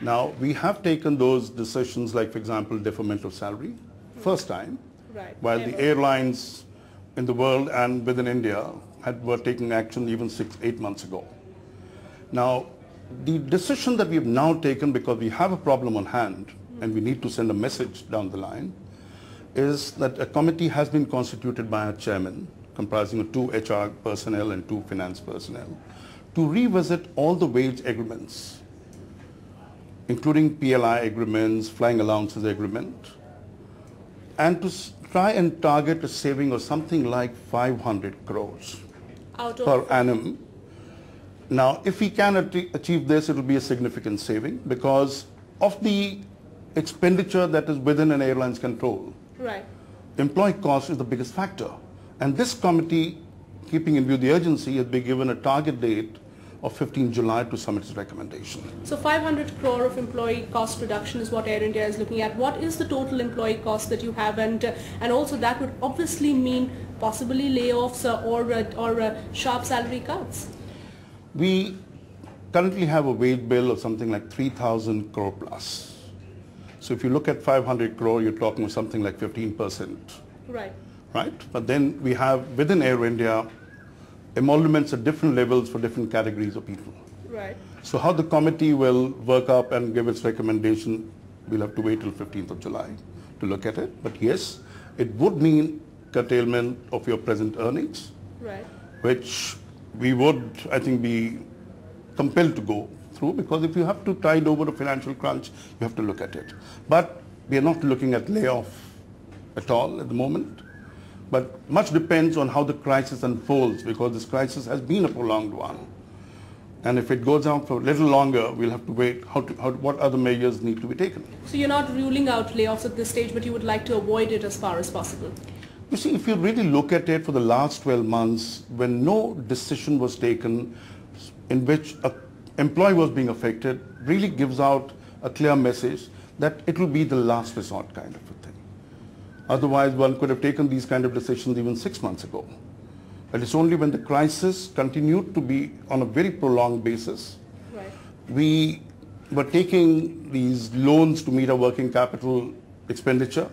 Now, we have taken those decisions, like, for example, deferment of salary, first time, Right. while the airlines in the world and within India were taking action even 6-8 months ago. Now, the decision that we have now taken, because we have a problem on hand and we need to send a message down the line, is that a committee has been constituted by a chairman, comprising of 2 HR personnel and 2 finance personnel, to revisit all the wage agreements, including PLI agreements, flying allowances agreement, and to try and target a saving of something like 500 crores per annum. Now, if we can achieve this, it will be a significant saving because of the expenditure that is within an airline's control. Right. Employee cost is the biggest factor. And this committee, keeping in view the urgency, has been given a target date of 15 July to submit its recommendation. So 500 crore of employee cost reduction is what Air India is looking at. What is the total employee cost that you have? And also that would obviously mean possibly layoffs or sharp salary cuts. We currently have a wage bill of something like 3,000 crore plus. So if you look at 500 crore, you're talking of something like 15%. Right. Right? But then we have within Air India emoluments at different levels for different categories of people. Right. So how the committee will work up and give its recommendation, we'll have to wait till 15th of July to look at it. But yes, it would mean curtailment of your present earnings, right, which we would, I think, be compelled to go through, because if you have to tide over a financial crunch, you have to look at it. But we are not looking at layoff at all at the moment. But much depends on how the crisis unfolds, because this crisis has been a prolonged one. And if it goes on for a little longer, we'll have to wait what other measures need to be taken. So you're not ruling out layoffs at this stage, but you would like to avoid it as far as possible? You see, if you really look at it for the last 12 months, when no decision was taken in which an employee was being affected, really gives out a clear message that it will be the last resort kind of a thing. Otherwise, one could have taken these kind of decisions even 6 months ago. But it's only when the crisis continued to be on a very prolonged basis, right, we were taking these loans to meet our working capital expenditure,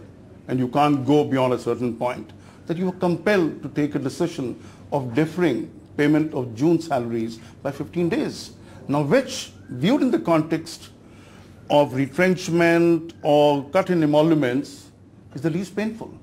and you can't go beyond a certain point, that you were compelled to take a decision of deferring payment of June salaries by 15 days. Now, which, viewed in the context of retrenchment or cut in emoluments, is the least painful.